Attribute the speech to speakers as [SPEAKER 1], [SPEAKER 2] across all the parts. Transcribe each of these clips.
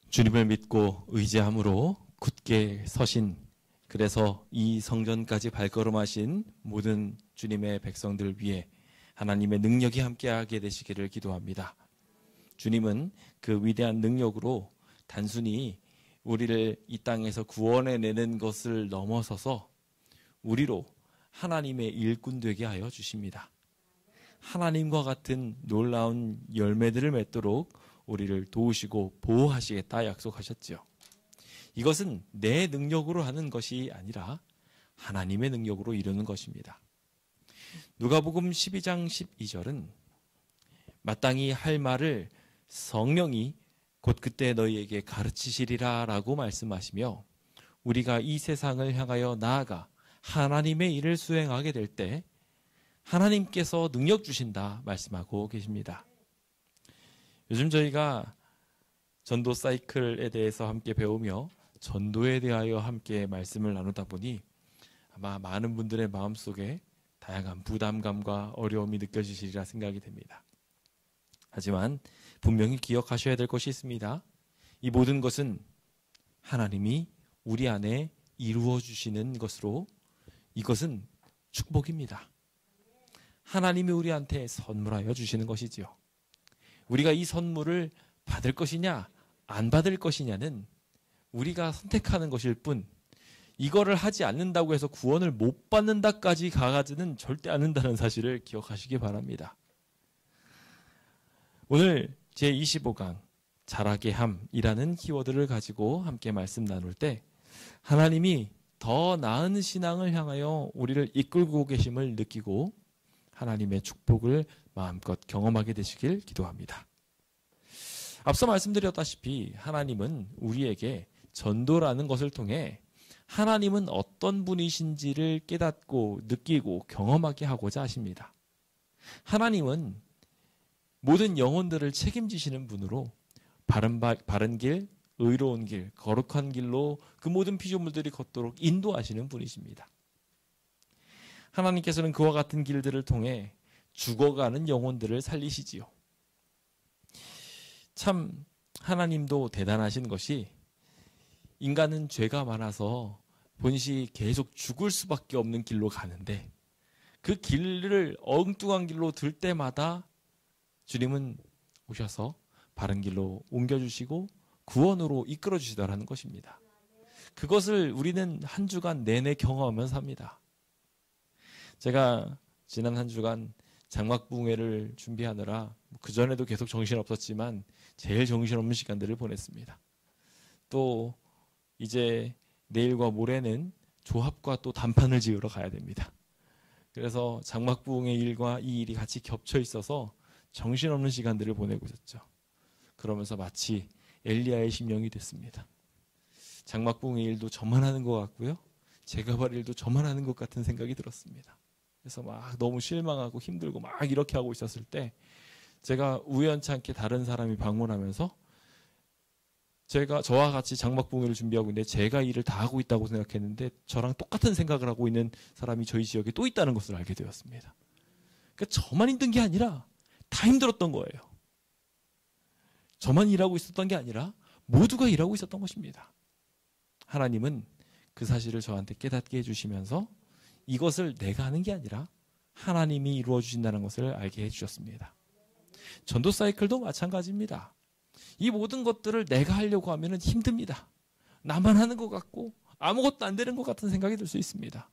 [SPEAKER 1] 주님을 믿고 의지함으로 굳게 서신, 그래서 이 성전까지 발걸음하신 모든 주님의 백성들 위해 하나님의 능력이 함께하게 되시기를 기도합니다. 주님은 그 위대한 능력으로 단순히 우리를 이 땅에서 구원해내는 것을 넘어서서 우리로 하나님의 일꾼 되게 하여 주십니다. 하나님과 같은 놀라운 열매들을 맺도록 우리를 도우시고 보호하시겠다 약속하셨지요. 이것은 내 능력으로 하는 것이 아니라 하나님의 능력으로 이루는 것입니다. 누가복음 12장 12절은 마땅히 할 말을 성령이 곧 그때 너희에게 가르치시리라 라고 말씀하시며, 우리가 이 세상을 향하여 나아가 하나님의 일을 수행하게 될 때 하나님께서 능력 주신다 말씀하고 계십니다. 요즘 저희가 전도 사이클에 대해서 함께 배우며 전도에 대하여 함께 말씀을 나누다 보니 아마 많은 분들의 마음속에 다양한 부담감과 어려움이 느껴지시리라 생각이 됩니다. 하지만 분명히 기억하셔야 될 것이 있습니다. 이 모든 것은 하나님이 우리 안에 이루어 주시는 것으로, 이것은 축복입니다. 하나님이 우리한테 선물하여 주시는 것이지요. 우리가 이 선물을 받을 것이냐 안 받을 것이냐는 우리가 선택하는 것일 뿐, 이거를 하지 않는다고 해서 구원을 못 받는다까지 가가지는 절대 않는다는 사실을 기억하시기 바랍니다. 오늘 제25강 자라게 함이라는 키워드를 가지고 함께 말씀 나눌 때 하나님이 더 나은 신앙을 향하여 우리를 이끌고 계심을 느끼고 하나님의 축복을 마음껏 경험하게 되시길 기도합니다. 앞서 말씀드렸다시피 하나님은 우리에게 전도라는 것을 통해 하나님은 어떤 분이신지를 깨닫고 느끼고 경험하게 하고자 하십니다. 하나님은 모든 영혼들을 책임지시는 분으로 바른 길, 의로운 길, 거룩한 길로 그 모든 피조물들이 걷도록 인도하시는 분이십니다. 하나님께서는 그와 같은 길들을 통해 죽어가는 영혼들을 살리시지요. 참 하나님도 대단하신 것이, 인간은 죄가 많아서 본시 계속 죽을 수밖에 없는 길로 가는데 그 길을 엉뚱한 길로 들 때마다 주님은 오셔서 바른 길로 옮겨주시고 구원으로 이끌어주시더라는 것입니다. 그것을 우리는 한 주간 내내 경험하면서 삽니다. 제가 지난 한 주간 장막부흥회를 준비하느라 그전에도 계속 정신없었지만 제일 정신없는 시간들을 보냈습니다. 또 이제 내일과 모레는 조합과 또 단판을 지으러 가야 됩니다. 그래서 장막부흥회 일과 이 일이 같이 겹쳐 있어서 정신없는 시간들을 보내고 있었죠. 그러면서 마치 엘리야의 심령이 됐습니다. 장막부흥회 일도 저만 하는 것 같고요, 제가 할 일도 저만 하는 것 같은 생각이 들었습니다. 그래서 막 너무 실망하고 힘들고 막 이렇게 하고 있었을 때 제가 우연찮게 다른 사람이 방문하면서 저와 같이 장막부흥회를 준비하고 있는데 제가 일을 다 하고 있다고 생각했는데 저랑 똑같은 생각을 하고 있는 사람이 저희 지역에 또 있다는 것을 알게 되었습니다. 그러니까 저만 힘든 게 아니라 다 힘들었던 거예요. 저만 일하고 있었던 게 아니라 모두가 일하고 있었던 것입니다. 하나님은 그 사실을 저한테 깨닫게 해주시면서 이것을 내가 하는 게 아니라 하나님이 이루어 주신다는 것을 알게 해주셨습니다. 전도 사이클도 마찬가지입니다. 이 모든 것들을 내가 하려고 하면 힘듭니다. 나만 하는 것 같고 아무것도 안 되는 것 같은 생각이 들 수 있습니다.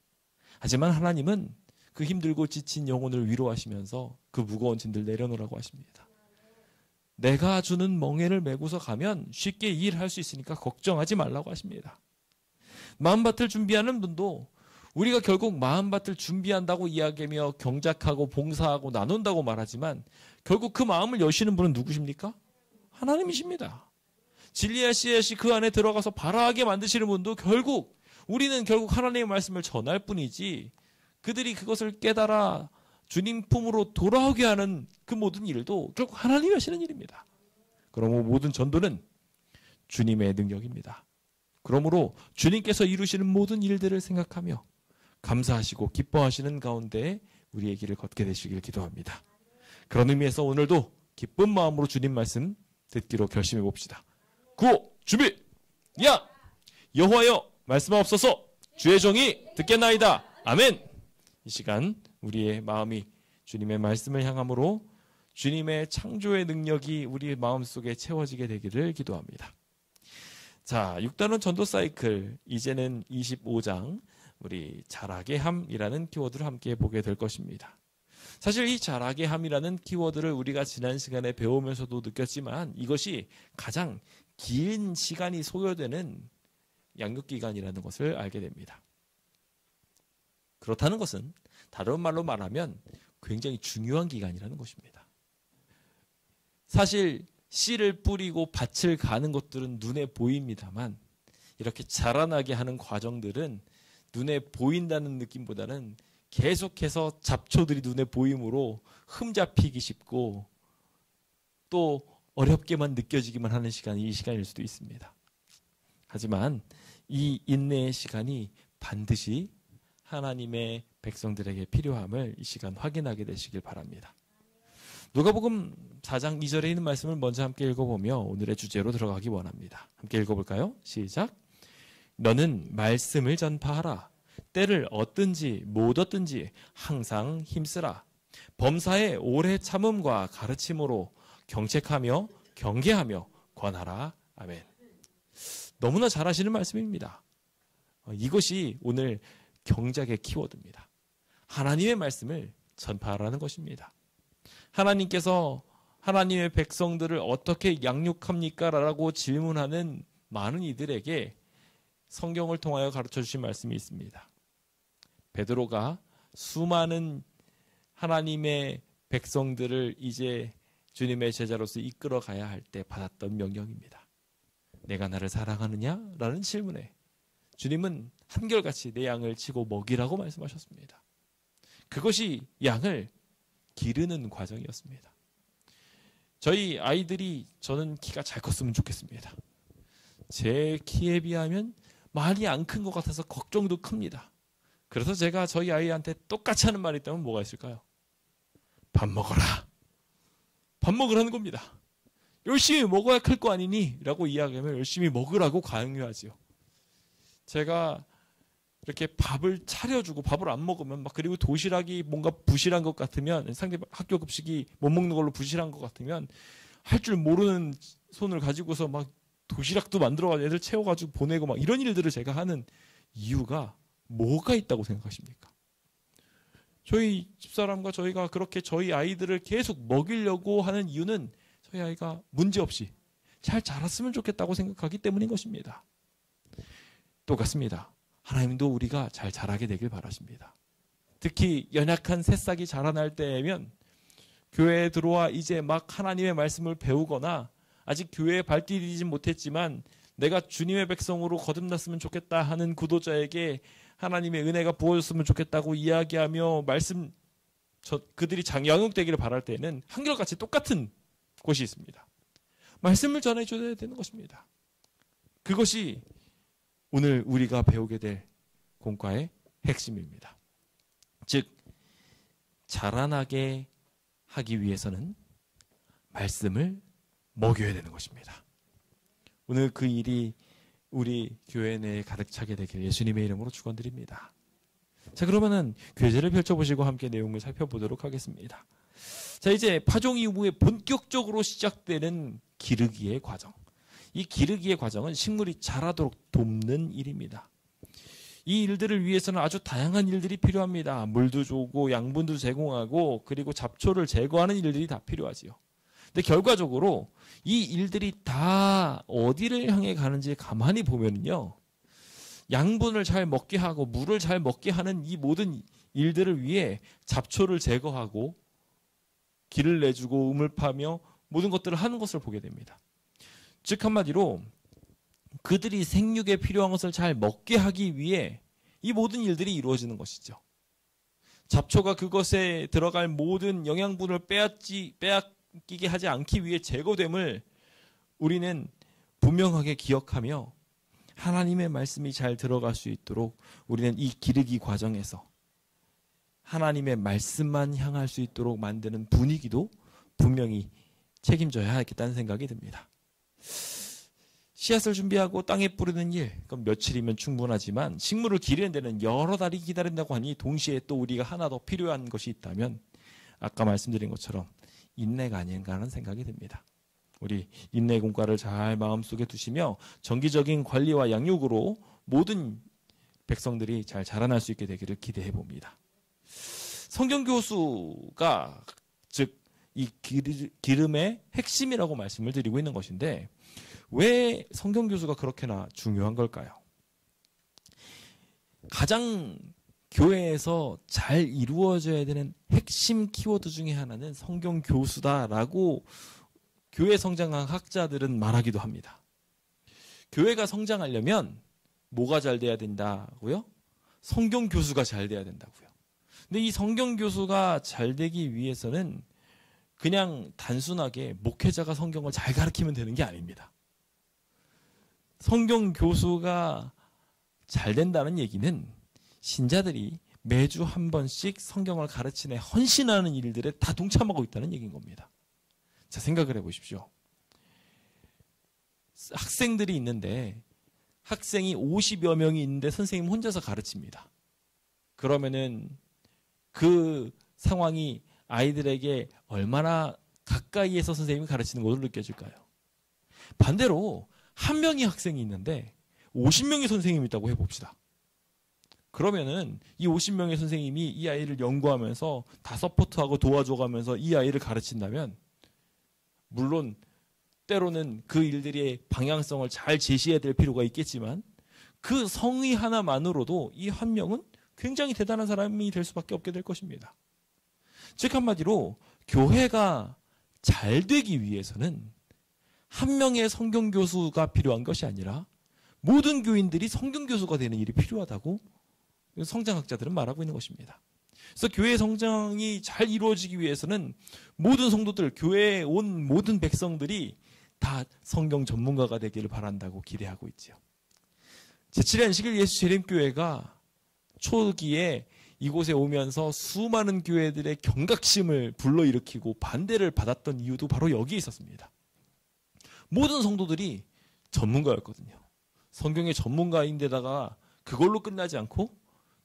[SPEAKER 1] 하지만 하나님은 그 힘들고 지친 영혼을 위로하시면서 그 무거운 짐들 내려놓으라고 하십니다. 내가 주는 멍에를 메고서 가면 쉽게 일할 수 있으니까 걱정하지 말라고 하십니다. 마음밭을 준비하는 분도 우리가 결국 마음밭을 준비한다고 이야기하며 경작하고 봉사하고 나눈다고 말하지만 결국 그 마음을 여시는 분은 누구십니까? 하나님이십니다. 진리의 씨앗이 그 안에 들어가서 발아하게 만드시는 분도 우리는 결국 하나님의 말씀을 전할 뿐이지, 그들이 그것을 깨달아 주님 품으로 돌아오게 하는 그 모든 일도 결국 하나님이 하시는 일입니다. 그러므로 모든 전도는 주님의 능력입니다. 그러므로 주님께서 이루시는 모든 일들을 생각하며 감사하시고 기뻐하시는 가운데 우리의 길을 걷게 되시길 기도합니다. 그런 의미에서 오늘도 기쁜 마음으로 주님 말씀 듣기로 결심해 봅시다. 구호 준비. 야 여호와여 말씀하옵소서. 주의 종이 듣겠나이다. 아멘. 이 시간 우리의 마음이 주님의 말씀을 향함으로 주님의 창조의 능력이 우리 마음속에 채워지게 되기를 기도합니다. 자, 6단원 전도 사이클 이제는 25장 우리 자라게 함이라는 키워드를 함께 보게 될 것입니다. 사실 이 자라게 함이라는 키워드를 우리가 지난 시간에 배우면서도 느꼈지만 이것이 가장 긴 시간이 소요되는 양육기간이라는 것을 알게 됩니다. 그렇다는 것은 다른 말로 말하면 굉장히 중요한 기간이라는 것입니다. 사실 씨를 뿌리고 밭을 가는 것들은 눈에 보입니다만 이렇게 자라나게 하는 과정들은 눈에 보인다는 느낌보다는 계속해서 잡초들이 눈에 보이므로 흠잡히기 쉽고 또 어렵게만 느껴지기만 하는 시간이 이 시간일 수도 있습니다. 하지만 이 인내의 시간이 반드시 하나님의 백성들에게 필요함을 이 시간 확인하게 되시길 바랍니다. 누가복음 4장 2절에 있는 말씀을 먼저 함께 읽어보며 오늘의 주제로 들어가기 원합니다. 함께 읽어볼까요? 시작. 너는 말씀을 전파하라. 때를 얻든지 못 얻든지 항상 힘쓰라. 범사에 오래 참음과 가르침으로 경책하며 경계하며 권하라. 아멘. 너무나 잘 하시는 말씀입니다. 이것이 오늘 경작의 키워드입니다. 하나님의 말씀을 전파하라는 것입니다. 하나님께서 하나님의 백성들을 어떻게 양육합니까? 라고 질문하는 많은 이들에게 성경을 통하여 가르쳐 주신 말씀이 있습니다. 베드로가 수많은 하나님의 백성들을 이제 주님의 제자로서 이끌어 가야 할 때 받았던 명령입니다. 내가 나를 사랑하느냐? 라는 질문에 주님은 한결같이 내 양을 치고 먹이라고 말씀하셨습니다. 그것이 양을 기르는 과정이었습니다. 저희 아이들이 저는 키가 잘 컸으면 좋겠습니다. 제 키에 비하면 많이 안 큰 것 같아서 걱정도 큽니다. 그래서 제가 저희 아이한테 똑같이 하는 말이 있다면 뭐가 있을까요? 밥 먹어라. 밥 먹으라는 겁니다. 열심히 먹어야 클 거 아니니? 라고 이야기하면 열심히 먹으라고 강요하지요. 제가 이렇게 밥을 차려주고 밥을 안 먹으면 막 그리고 도시락이 뭔가 부실한 것 같으면 상대 학교 급식이 못 먹는 걸로 부실한 것 같으면 할 줄 모르는 손을 가지고서 막 도시락도 만들어가지고 애들 채워가지고 보내고 막 이런 일들을 제가 하는 이유가 뭐가 있다고 생각하십니까? 저희 집사람과 저희가 그렇게 저희 아이들을 계속 먹이려고 하는 이유는 저희 아이가 문제없이 잘 자랐으면 좋겠다고 생각하기 때문인 것입니다. 똑같습니다. 하나님도 우리가 잘 자라게 되길 바라십니다. 특히 연약한 새싹이 자라날 때면 교회에 들어와 이제 막 하나님의 말씀을 배우거나 아직 교회에 발디디지 못했지만 내가 주님의 백성으로 거듭났으면 좋겠다 하는 구도자에게 하나님의 은혜가 부어졌으면 좋겠다고 이야기하며 그들이 양육되기를 바랄 때는 한결같이 똑같은 곳이 있습니다. 말씀을 전해줘야 되는 것입니다. 그것이 오늘 우리가 배우게 될 공과의 핵심입니다. 즉 자라나게 하기 위해서는 말씀을 먹여야 되는 것입니다. 오늘 그 일이 우리 교회 내에 가득 차게 되길 예수님의 이름으로 축원드립니다. 자, 그러면은 교재를 펼쳐보시고 함께 내용을 살펴보도록 하겠습니다. 자, 이제 파종 이후에 본격적으로 시작되는 기르기의 과정. 이 기르기의 과정은 식물이 자라도록 돕는 일입니다. 이 일들을 위해서는 아주 다양한 일들이 필요합니다. 물도 주고 양분도 제공하고 그리고 잡초를 제거하는 일들이 다 필요하지요. 근데 결과적으로 이 일들이 다 어디를 향해 가는지 가만히 보면요. 양분을 잘 먹게 하고 물을 잘 먹게 하는 이 모든 일들을 위해 잡초를 제거하고 길을 내주고 우물 파며 모든 것들을 하는 것을 보게 됩니다. 즉 한마디로 그들이 생육에 필요한 것을 잘 먹게 하기 위해 이 모든 일들이 이루어지는 것이죠. 잡초가 그것에 들어갈 모든 영양분을 빼앗기게 하지 않기 위해 제거됨을 우리는 분명하게 기억하며 하나님의 말씀이 잘 들어갈 수 있도록 우리는 이 기르기 과정에서 하나님의 말씀만 향할 수 있도록 만드는 분위기도 분명히 책임져야 하겠다는 생각이 듭니다. 씨앗을 준비하고 땅에 뿌리는 일, 그럼 며칠이면 충분하지만 식물을 기르는 데는 여러 달이 기다린다고 하니 동시에 또 우리가 하나 더 필요한 것이 있다면 아까 말씀드린 것처럼 인내가 아닌가 하는 생각이 듭니다. 우리 인내 공과를 잘 마음속에 두시며 정기적인 관리와 양육으로 모든 백성들이 잘 자라날 수 있게 되기를 기대해 봅니다. 성경 교수가 즉 이 기름의 핵심이라고 말씀을 드리고 있는 것인데 왜 성경 교수가 그렇게나 중요한 걸까요? 가장 교회에서 잘 이루어져야 되는 핵심 키워드 중에 하나는 성경 교수다라고 교회 성장학 학자들은 말하기도 합니다. 교회가 성장하려면 뭐가 잘 돼야 된다고요? 성경 교수가 잘 돼야 된다고요. 근데 이 성경 교수가 잘 되기 위해서는 그냥 단순하게 목회자가 성경을 잘 가르치면 되는 게 아닙니다. 성경 교수가 잘 된다는 얘기는 신자들이 매주 한 번씩 성경을 가르치는 헌신하는 일들에 다 동참하고 있다는 얘기인 겁니다. 자, 생각을 해보십시오. 학생들이 있는데 학생이 50여 명이 있는데 선생님 혼자서 가르칩니다. 그러면은 그 상황이 아이들에게 얼마나 가까이에서 선생님이 가르치는 것으로 느껴질까요? 반대로 한 명의 학생이 있는데 50명의 선생님이 있다고 해봅시다. 그러면은 이 50명의 선생님이 이 아이를 연구하면서 다 서포트하고 도와줘가면서 이 아이를 가르친다면 물론 때로는 그 일들의 방향성을 잘 제시해야 될 필요가 있겠지만 그 성의 하나만으로도 이 한 명은 굉장히 대단한 사람이 될 수밖에 없게 될 것입니다. 즉 한마디로 교회가 잘 되기 위해서는 한 명의 성경 교수가 필요한 것이 아니라 모든 교인들이 성경 교수가 되는 일이 필요하다고 성장학자들은 말하고 있는 것입니다. 그래서 교회 성장이 잘 이루어지기 위해서는 모든 성도들, 교회에 온 모든 백성들이 다 성경 전문가가 되기를 바란다고 기대하고 있지요. 제7회 안식일 예수 재림교회가 초기에 이곳에 오면서 수많은 교회들의 경각심을 불러일으키고 반대를 받았던 이유도 바로 여기에 있었습니다. 모든 성도들이 전문가였거든요. 성경의 전문가인데다가 그걸로 끝나지 않고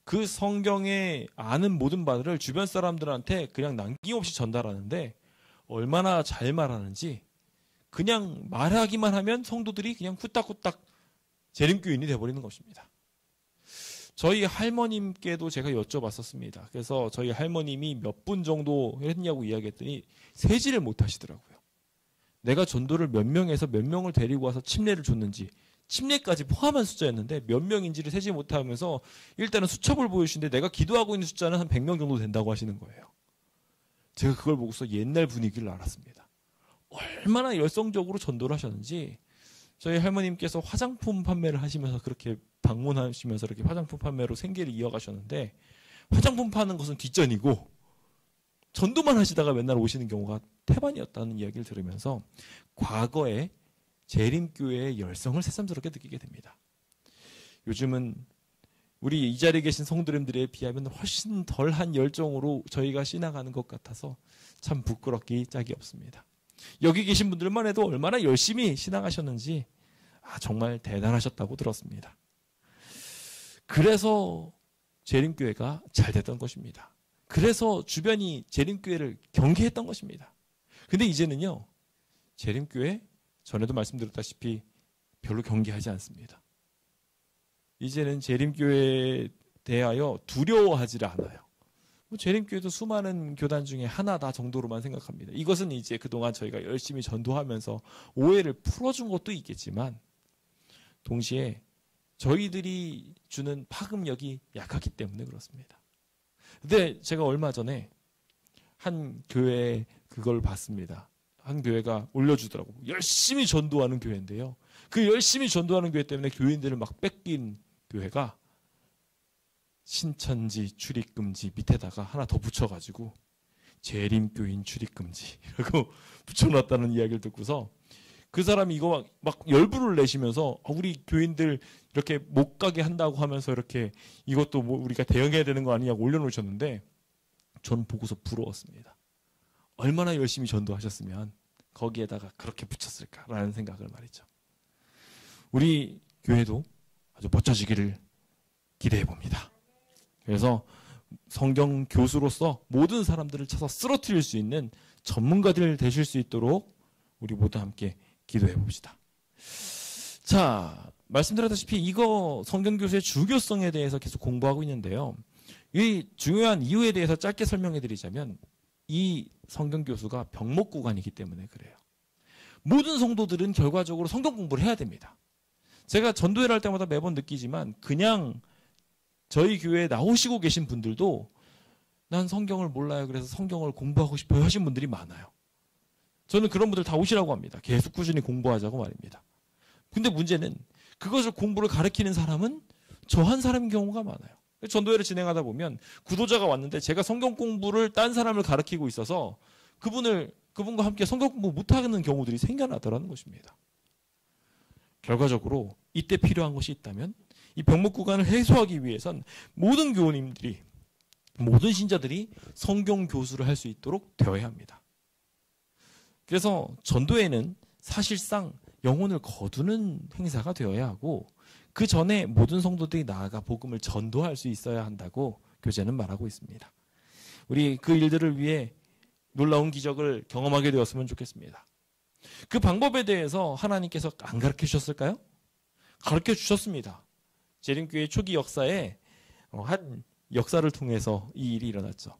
[SPEAKER 1] 그 성경에 아는 모든 바들을 주변 사람들한테 그냥 남김없이 전달하는데 얼마나 잘 말하는지 그냥 말하기만 하면 성도들이 그냥 후딱후딱 재림교인이 되어버리는 것입니다. 저희 할머님께도 제가 여쭤봤었습니다. 그래서 저희 할머님이 몇 분 정도 했냐고 이야기했더니 세지를 못 하시더라고요. 내가 전도를 몇 명에서 몇 명을 데리고 와서 침례를 줬는지 침례까지 포함한 숫자였는데 몇 명인지를 세지 못하면서 일단은 수첩을 보여주시는데 내가 기도하고 있는 숫자는 한 100명 정도 된다고 하시는 거예요. 제가 그걸 보고서 옛날 분위기를 알았습니다. 얼마나 열성적으로 전도를 하셨는지 저희 할머님께서 화장품 판매를 하시면서 그렇게 방문하시면서 이렇게 화장품 판매로 생계를 이어가셨는데 화장품 파는 것은 뒷전이고 전도만 하시다가 맨날 오시는 경우가 태반이었다는 이야기를 들으면서 과거에 재림교회의 열성을 새삼스럽게 느끼게 됩니다. 요즘은 우리 이 자리에 계신 성도님들에 비하면 훨씬 덜한 열정으로 저희가 신앙하는 것 같아서 참 부끄럽기 짝이 없습니다. 여기 계신 분들만 해도 얼마나 열심히 신앙하셨는지 정말 대단하셨다고 들었습니다. 그래서 재림교회가 잘 됐던 것입니다. 그래서 주변이 재림교회를 경계했던 것입니다. 근데 이제는요, 재림교회 전에도 말씀드렸다시피 별로 경계하지 않습니다. 이제는 재림교회에 대하여 두려워하지 않아요. 재림교회도 수많은 교단 중에 하나다 정도로만 생각합니다. 이것은 이제 그동안 저희가 열심히 전도하면서 오해를 풀어준 것도 있겠지만 동시에 저희들이 주는 파급력이 약하기 때문에 그렇습니다. 근데 제가 얼마 전에 한 교회에 그걸 봤습니다. 한 교회가 올려주더라고요. 열심히 전도하는 교회인데요. 그 열심히 전도하는 교회 때문에 교인들을 막 뺏긴 교회가 신천지 출입금지 밑에다가 하나 더 붙여가지고 재림교인 출입금지라고 붙여놨다는 이야기를 듣고서 그 사람이 이거 막 열불을 내시면서 우리 교인들 이렇게 못 가게 한다고 하면서 이렇게 이것도 뭐 우리가 대응해야 되는 거 아니냐고 올려놓으셨는데 전 보고서 부러웠습니다. 얼마나 열심히 전도하셨으면 거기에다가 그렇게 붙였을까라는 생각을 말이죠. 우리 교회도 아주 멋져지기를 기대해 봅니다. 그래서 성경 교수로서 모든 사람들을 쳐서 쓰러뜨릴 수 있는 전문가들 되실 수 있도록 우리 모두 함께 기도해 봅시다. 자, 말씀드렸다시피 이거 성경 교수의 주교성에 대해서 계속 공부하고 있는데요. 이 중요한 이유에 대해서 짧게 설명해 드리자면 이 성경 교수가 병목구간이기 때문에 그래요. 모든 성도들은 결과적으로 성경 공부를 해야 됩니다. 제가 전도회를 할 때마다 매번 느끼지만 그냥 저희 교회에 나오시고 계신 분들도 난 성경을 몰라요. 그래서 성경을 공부하고 싶어요 하신 분들이 많아요. 저는 그런 분들 다 오시라고 합니다. 계속 꾸준히 공부하자고 말입니다. 근데 문제는 그것을 공부를 가르치는 사람은 저 한 사람인 경우가 많아요. 전도회를 진행하다 보면 구도자가 왔는데 제가 성경 공부를 딴 사람을 가르치고 있어서 그분과 함께 성경 공부 못하는 경우들이 생겨나더라는 것입니다. 결과적으로 이때 필요한 것이 있다면 이 병목구간을 해소하기 위해선 모든 교우님들이 모든 신자들이 성경 교수를 할 수 있도록 되어야 합니다. 그래서 전도회는 사실상 영혼을 거두는 행사가 되어야 하고 그 전에 모든 성도들이 나아가 복음을 전도할 수 있어야 한다고 교제는 말하고 있습니다. 우리 그 일들을 위해 놀라운 기적을 경험하게 되었으면 좋겠습니다. 그 방법에 대해서 하나님께서 안 가르쳐 주셨을까요? 가르쳐 주셨습니다. 재림교회 초기 역사에 한 역사를 통해서 이 일이 일어났죠.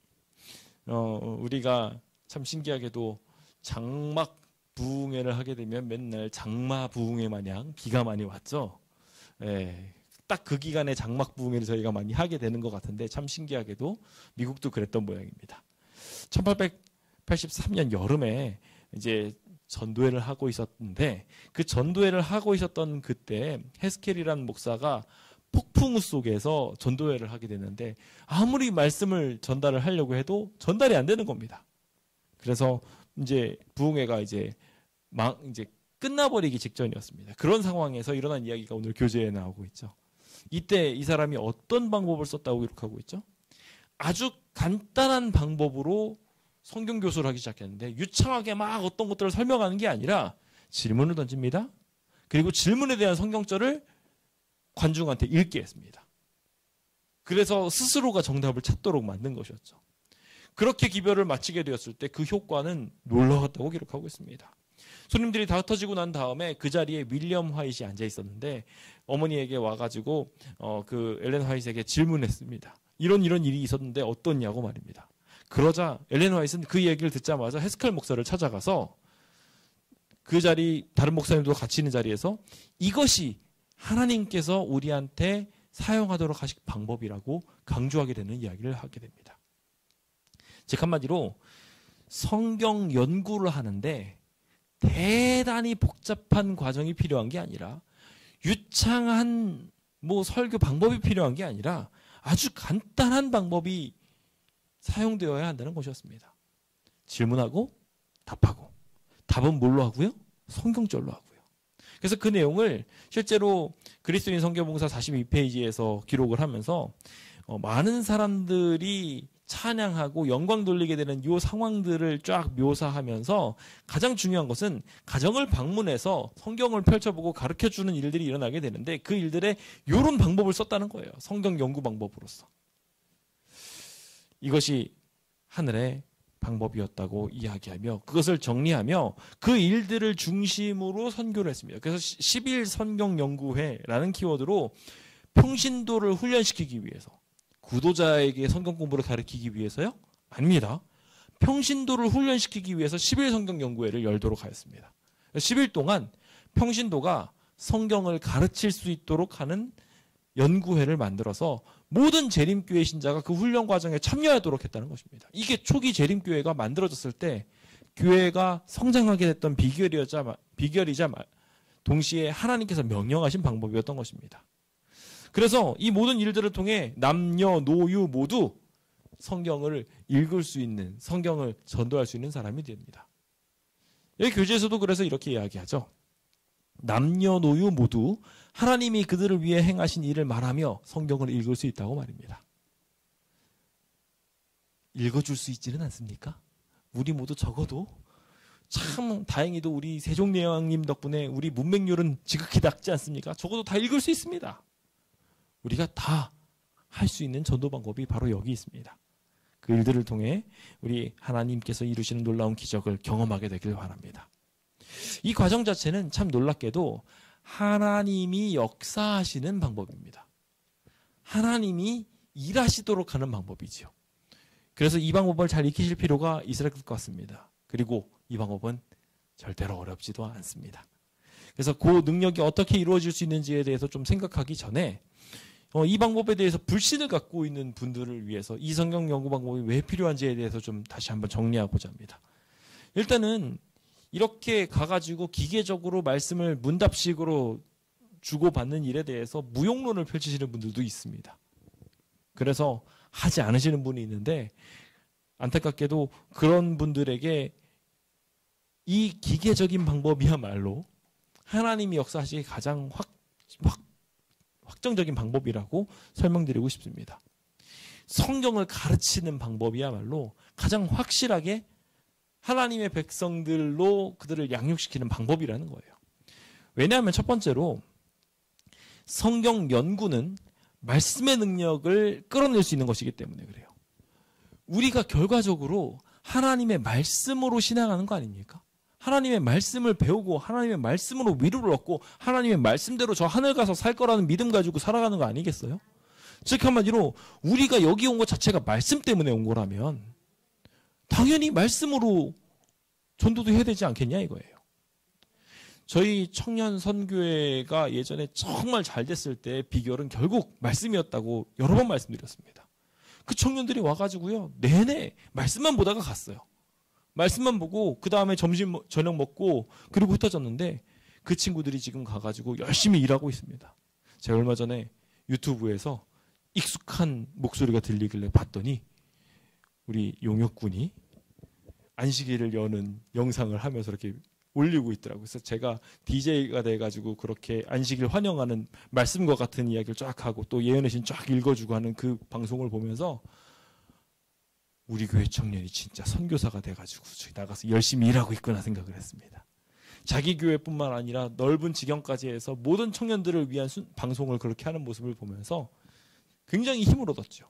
[SPEAKER 1] 우리가 참 신기하게도 장막 부흥회를 하게 되면 맨날 장마 부흥회 마냥 비가 많이 왔죠. 예, 딱 그 기간에 장막 부흥회를 저희가 많이 하게 되는 것 같은데 참 신기하게도 미국도 그랬던 모양입니다. 1883년 여름에 이제 전도회를 하고 있었는데 그 전도회를 하고 있었던 그때 헤스켈이라는 목사가 폭풍우 속에서 전도회를 하게 됐는데 아무리 말씀을 전달을 하려고 해도 전달이 안 되는 겁니다. 그래서 이제 부흥회가 이제 끝나버리기 직전이었습니다. 그런 상황에서 일어난 이야기가 오늘 교재에 나오고 있죠. 이때 이 사람이 어떤 방법을 썼다고 기록하고 있죠? 아주 간단한 방법으로 성경 교수를 하기 시작했는데 유창하게 막 어떤 것들을 설명하는 게 아니라 질문을 던집니다. 그리고 질문에 대한 성경절을 관중한테 읽게 했습니다. 그래서 스스로가 정답을 찾도록 만든 것이었죠. 그렇게 기별을 마치게 되었을 때 그 효과는 놀라웠다고 기록하고 있습니다. 손님들이 다 흩어지고 난 다음에 그 자리에 윌리엄 화이트이 앉아 있었는데 어머니에게 와가지고 그 엘렌 화이트에게 질문했습니다. 이런 일이 있었는데 어떻냐고 말입니다. 그러자 엘렌 화이트는 그 얘기를 듣자마자 헤스켈 목사를 찾아가서 그 자리 다른 목사님도 같이 있는 자리에서 이것이 하나님께서 우리한테 사용하도록 하실 방법이라고 강조하게 되는 이야기를 하게 됩니다. 즉 한마디로 성경 연구를 하는데 대단히 복잡한 과정이 필요한 게 아니라 유창한 설교 방법이 필요한 게 아니라 아주 간단한 방법이 사용되어야 한다는 것이었습니다. 질문하고 답하고 답은 뭘로 하고요? 성경절로 하고요. 그래서 그 내용을 실제로 그리스도인 성경봉사 42페이지에서 기록을 하면서 많은 사람들이 찬양하고 영광 돌리게 되는 이 상황들을 쫙 묘사하면서 가장 중요한 것은 가정을 방문해서 성경을 펼쳐보고 가르쳐주는 일들이 일어나게 되는데 그 일들에 이런 방법을 썼다는 거예요. 성경 연구 방법으로서. 이것이 하늘의 방법이었다고 이야기하며 그것을 정리하며 그 일들을 중심으로 선교를 했습니다. 그래서 10일 성경연구회라는 키워드로 평신도를 훈련시키기 위해서 구도자에게 성경 공부를 가르치기 위해서요? 아닙니다. 평신도를 훈련시키기 위해서 10일 성경연구회를 열도록 하였습니다. 10일 동안 평신도가 성경을 가르칠 수 있도록 하는 연구회를 만들어서 모든 재림교회 신자가 그 훈련 과정에 참여하도록 했다는 것입니다. 이게 초기 재림교회가 만들어졌을 때 교회가 성장하게 됐던 비결이자 동시에 하나님께서 명령하신 방법이었던 것입니다. 그래서 이 모든 일들을 통해 남녀, 노유 모두 성경을 읽을 수 있는, 성경을 전도할 수 있는 사람이 됩니다. 여기 교재에서도 그래서 이렇게 이야기하죠. 남녀노유 모두 하나님이 그들을 위해 행하신 일을 말하며 성경을 읽을 수 있다고 말입니다. 읽어줄 수 있지는 않습니까? 우리 모두 적어도 참 다행히도 우리 세종대왕님 덕분에 우리 문맹률은 지극히 낮지 않습니까? 적어도 다 읽을 수 있습니다. 우리가 다 할 수 있는 전도 방법이 바로 여기 있습니다. 그 일들을 통해 우리 하나님께서 이루시는 놀라운 기적을 경험하게 되길 바랍니다. 이 과정 자체는 참 놀랍게도 하나님이 역사하시는 방법입니다. 하나님이 일하시도록 하는 방법이죠. 그래서 이 방법을 잘 익히실 필요가 있을 것 같습니다. 그리고 이 방법은 절대로 어렵지도 않습니다. 그래서 그 능력이 어떻게 이루어질 수 있는지에 대해서 좀 생각하기 전에 이 방법에 대해서 불신을 갖고 있는 분들을 위해서 이 성경 연구 방법이 왜 필요한지에 대해서 좀 다시 한번 정리하고자 합니다. 일단은 이렇게 가가지고 기계적으로 말씀을 문답식으로 주고받는 일에 대해서 무용론을 펼치시는 분들도 있습니다. 그래서 하지 않으시는 분이 있는데 안타깝게도 그런 분들에게 이 기계적인 방법이야말로 하나님이 역사하시기 가장 확정적인 방법이라고 설명드리고 싶습니다. 성경을 가르치는 방법이야말로 가장 확실하게 하나님의 백성들로 그들을 양육시키는 방법이라는 거예요. 왜냐하면 첫 번째로 성경 연구는 말씀의 능력을 끌어낼 수 있는 것이기 때문에 그래요. 우리가 결과적으로 하나님의 말씀으로 신앙하는 거 아닙니까? 하나님의 말씀을 배우고 하나님의 말씀으로 위로를 얻고 하나님의 말씀대로 저 하늘 가서 살 거라는 믿음 가지고 살아가는 거 아니겠어요? 즉 한마디로 우리가 여기 온 것 자체가 말씀 때문에 온 거라면 당연히 말씀으로 전도도 해야 되지 않겠냐 이거예요. 저희 청년 선교회가 예전에 정말 잘 됐을 때 비결은 결국 말씀이었다고 여러 번 말씀드렸습니다. 그 청년들이 와가지고요 내내 말씀만 보다가 갔어요. 말씀만 보고 그 다음에 점심 저녁 먹고 그리고 흩어졌는데 그 친구들이 지금 가가지고 열심히 일하고 있습니다. 제가 얼마 전에 유튜브에서 익숙한 목소리가 들리길래 봤더니 우리 용역군이 안식일을 여는 영상을 하면서 이렇게 올리고 있더라고요. 그래서 제가 DJ가 돼가지고 그렇게 안식일 환영하는 말씀과 같은 이야기를 쫙 하고 또 예언의 신 쫙 읽어주고 하는 그 방송을 보면서 우리 교회 청년이 진짜 선교사가 돼가지고 저기 나가서 열심히 일하고 있구나 생각을 했습니다. 자기 교회뿐만 아니라 넓은 지경까지 해서 모든 청년들을 위한 방송을 그렇게 하는 모습을 보면서 굉장히 힘을 얻었죠.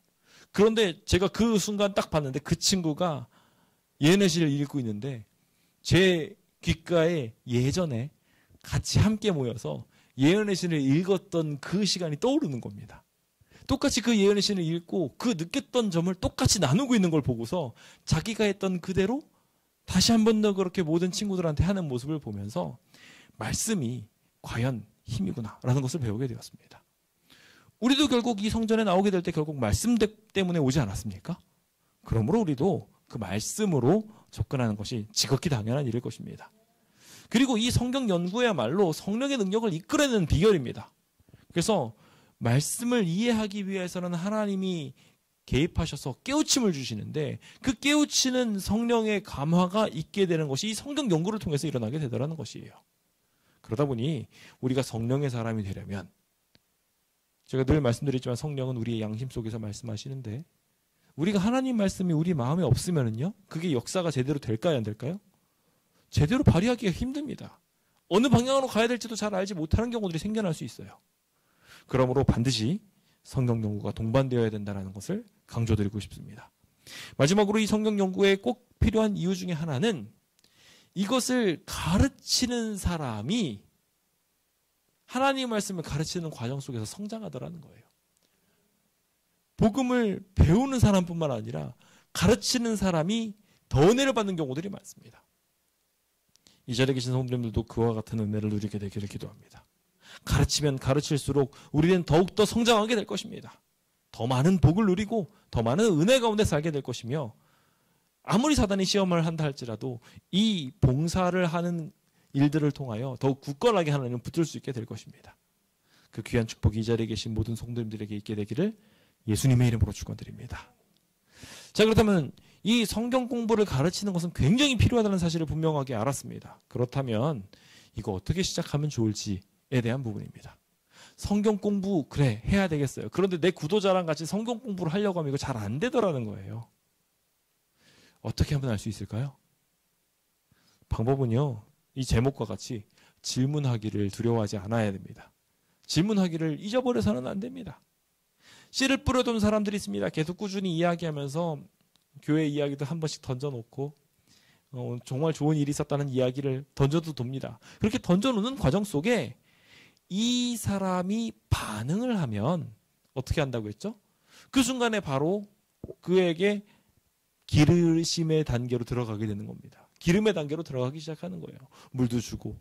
[SPEAKER 1] 그런데 제가 그 순간 딱 봤는데 그 친구가 예언의신을 읽고 있는데 제 귓가에 예전에 같이 함께 모여서 예언의신을 읽었던 그 시간이 떠오르는 겁니다. 똑같이 그 예언의 신을 읽고 그 느꼈던 점을 똑같이 나누고 있는 걸 보고서 자기가 했던 그대로 다시 한 번 더 그렇게 모든 친구들한테 하는 모습을 보면서 말씀이 과연 힘이구나 라는 것을 배우게 되었습니다. 우리도 결국 이 성전에 나오게 될 때 결국 말씀 때문에 오지 않았습니까? 그러므로 우리도 그 말씀으로 접근하는 것이 지극히 당연한 일일 것입니다. 그리고 이 성경 연구야말로 성령의 능력을 이끌어내는 비결입니다. 그래서 말씀을 이해하기 위해서는 하나님이 개입하셔서 깨우침을 주시는데 그 깨우치는 성령의 감화가 있게 되는 것이 이 성경 연구를 통해서 일어나게 되더라는 것이에요. 그러다 보니 우리가 성령의 사람이 되려면 제가 늘 말씀드렸지만 성령은 우리의 양심 속에서 말씀하시는데 우리가 하나님 말씀이 우리 마음에 없으면은요 그게 역사가 제대로 될까요 안 될까요? 제대로 발휘하기가 힘듭니다. 어느 방향으로 가야 될지도 잘 알지 못하는 경우들이 생겨날 수 있어요. 그러므로 반드시 성경 연구가 동반되어야 된다는 것을 강조드리고 싶습니다. 마지막으로 이 성경 연구에 꼭 필요한 이유 중에 하나는 이것을 가르치는 사람이 하나님의 말씀을 가르치는 과정 속에서 성장하더라는 거예요. 복음을 배우는 사람뿐만 아니라 가르치는 사람이 더 은혜를 받는 경우들이 많습니다. 이 자리에 계신 성도님들도 그와 같은 은혜를 누리게 되기를 기도합니다. 가르치면 가르칠수록 우리는 더욱더 성장하게 될 것입니다. 더 많은 복을 누리고 더 많은 은혜 가운데 살게 될 것이며 아무리 사단이 시험을 한다 할지라도 이 봉사를 하는 일들을 통하여 더욱 굳건하게 하나님을 붙들 수 있게 될 것입니다. 그 귀한 축복이 이 자리에 계신 모든 성도님들에게 있게 되기를 예수님의 이름으로 축원드립니다. 자, 그렇다면 이 성경 공부를 가르치는 것은 굉장히 필요하다는 사실을 분명하게 알았습니다. 그렇다면 이거 어떻게 시작하면 좋을지에 대한 부분입니다. 성경 공부 그래 해야 되겠어요. 그런데 내 구도자랑 같이 성경 공부를 하려고 하면 이거 잘 안 되더라는 거예요. 어떻게 하면 알 수 있을까요? 방법은요, 이 제목과 같이 질문하기를 두려워하지 않아야 됩니다. 질문하기를 잊어버려서는 안 됩니다. 씨를 뿌려둔 사람들이 있습니다. 계속 꾸준히 이야기하면서 교회 이야기도 한 번씩 던져놓고 정말 좋은 일이 있었다는 이야기를 던져도 돕니다. 그렇게 던져놓는 과정 속에 이 사람이 반응을 하면 어떻게 한다고 했죠? 그 순간에 바로 그에게 기르심의 단계로 들어가게 되는 겁니다. 기름의 단계로 들어가기 시작하는 거예요. 물도 주고.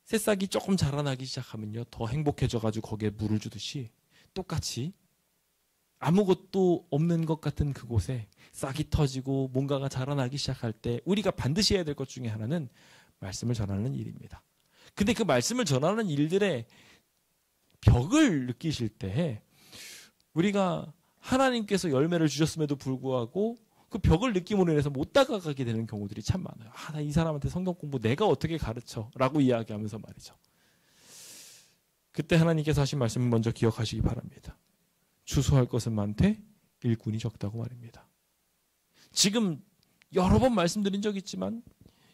[SPEAKER 1] 새싹이 조금 자라나기 시작하면요, 더 행복해져가지고 거기에 물을 주듯이 똑같이 아무것도 없는 것 같은 그곳에 싹이 터지고 뭔가가 자라나기 시작할 때 우리가 반드시 해야 될 것 중에 하나는 말씀을 전하는 일입니다. 근데 그 말씀을 전하는 일들의 벽을 느끼실 때 우리가 하나님께서 열매를 주셨음에도 불구하고 그 벽을 느낌으로 인해서 못 다가가게 되는 경우들이 참 많아요. 나 이 사람한테 성경 공부 내가 어떻게 가르쳐? 라고 이야기하면서 말이죠. 그때 하나님께서 하신 말씀을 먼저 기억하시기 바랍니다. 추수할 것은 많되 일꾼이 적다고 말입니다. 지금 여러 번 말씀드린 적 있지만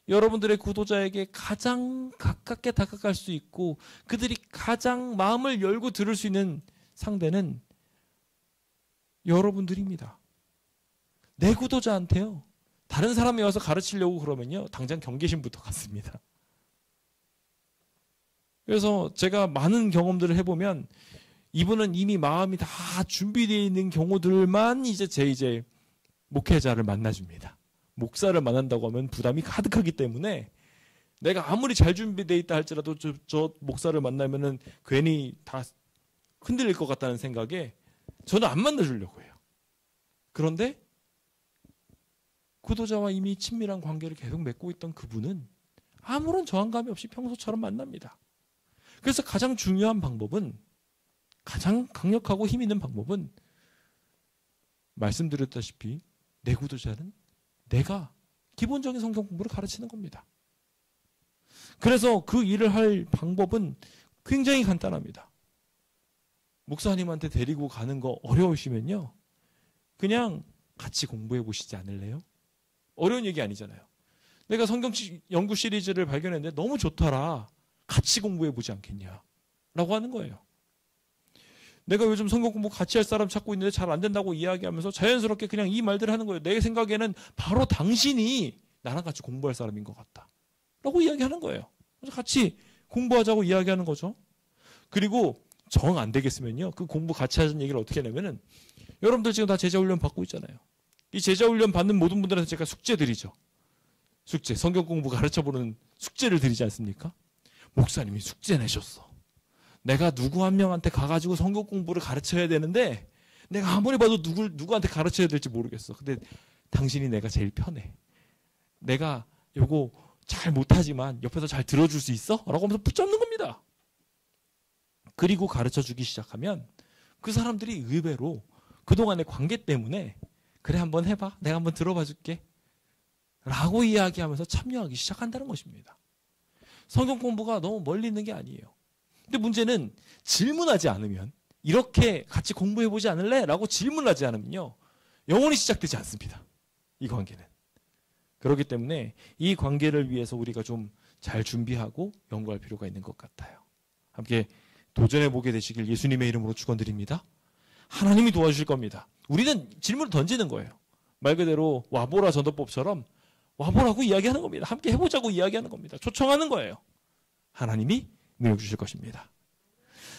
[SPEAKER 1] 여러분들의 구도자에게 가장 가깝게 다가갈 수 있고 그들이 가장 마음을 열고 들을 수 있는 상대는 여러분들입니다. 내 구도자한테요, 다른 사람이 와서 가르치려고 그러면요, 당장 경계심부터 갖습니다. 그래서 제가 많은 경험들을 해보면 이분은 이미 마음이 다 준비되어 있는 경우들만 이제 목회자를 만나줍니다. 목사를 만난다고 하면 부담이 가득하기 때문에 내가 아무리 잘 준비되어 있다 할지라도 저 목사를 만나면은 괜히 다 흔들릴 것 같다는 생각에 저는 안 만나주려고 해요. 그런데 구도자와 이미 친밀한 관계를 계속 맺고 있던 그분은 아무런 저항감이 없이 평소처럼 만납니다. 그래서 가장 중요한 방법은, 가장 강력하고 힘 있는 방법은 말씀드렸다시피 내 구도자는 내가 기본적인 성경 공부를 가르치는 겁니다. 그래서 그 일을 할 방법은 굉장히 간단합니다. 목사님한테 데리고 가는 거 어려우시면요, 그냥 같이 공부해 보시지 않을래요? 어려운 얘기 아니잖아요. 내가 성경 연구 시리즈를 발견했는데 너무 좋더라. 같이 공부해 보지 않겠냐? 라고 하는 거예요. 내가 요즘 성경 공부 같이 할 사람 찾고 있는데 잘 안 된다고 이야기하면서 자연스럽게 그냥 이 말들을 하는 거예요. 내 생각에는 바로 당신이 나랑 같이 공부할 사람인 것 같다. 라고 이야기하는 거예요. 그래서 같이 공부하자고 이야기하는 거죠. 그리고 정 안 되겠으면요, 그 공부 같이 하자는 얘기를 어떻게 하냐면은, 여러분들 지금 다 제자훈련 받고 있잖아요. 이 제자훈련 받는 모든 분들한테 제가 숙제 드리죠. 숙제, 성경 공부 가르쳐보는 숙제를 드리지 않습니까? 목사님이 숙제 내셨어. 내가 누구 한 명한테 가가지고 성경 공부를 가르쳐야 되는데 내가 아무리 봐도 누구한테 가르쳐야 될지 모르겠어. 근데 당신이 내가 제일 편해. 내가 요거 잘 못하지만 옆에서 잘 들어줄 수 있어? 라고 하면서 붙잡는 겁니다. 그리고 가르쳐주기 시작하면 그 사람들이 의외로 그동안의 관계 때문에 그래 한번 해봐. 내가 한번 들어봐 줄게. 라고 이야기하면서 참여하기 시작한다는 것입니다. 성경 공부가 너무 멀리 있는 게 아니에요. 근데 문제는 질문하지 않으면, 이렇게 같이 공부해보지 않을래? 라고 질문하지 않으면요, 영원히 시작되지 않습니다. 이 관계는. 그렇기 때문에 이 관계를 위해서 우리가 좀 잘 준비하고 연구할 필요가 있는 것 같아요. 함께 도전해보게 되시길 예수님의 이름으로 축원드립니다. 하나님이 도와주실 겁니다. 우리는 질문을 던지는 거예요. 말 그대로 와보라 전도법처럼 와보라고 이야기하는 겁니다. 함께 해보자고 이야기하는 겁니다. 초청하는 거예요. 하나님이 능력 주실 것입니다.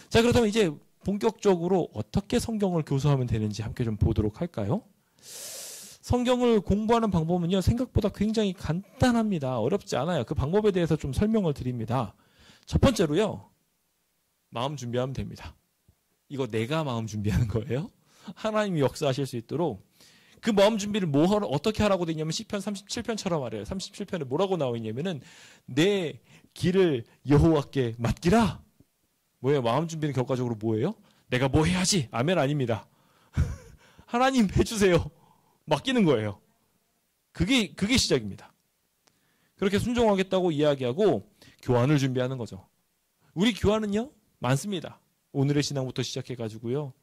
[SPEAKER 1] 자, 그렇다면 이제 본격적으로 어떻게 성경을 교수하면 되는지 함께 좀 보도록 할까요? 성경을 공부하는 방법은요, 생각보다 굉장히 간단합니다. 어렵지 않아요. 그 방법에 대해서 좀 설명을 드립니다. 첫 번째로요, 마음 준비하면 됩니다. 이거 내가 마음 준비하는 거예요. 하나님이 역사하실 수 있도록 그 마음 준비를 어떻게 하라고 되어 있냐면 시편 37편처럼 말해요. 37편에 뭐라고 나와 있냐면은 내 길을 여호와께 맡기라. 뭐예요? 마음 준비는 결과적으로 뭐예요? 내가 뭐 해야지. 아멘 아닙니다. 하나님 해주세요. 맡기는 거예요. 그게 시작입니다. 그렇게 순종하겠다고 이야기하고 교환을 준비하는 거죠. 우리 교환은요, 많습니다. 오늘의 신앙부터 시작해가지고요,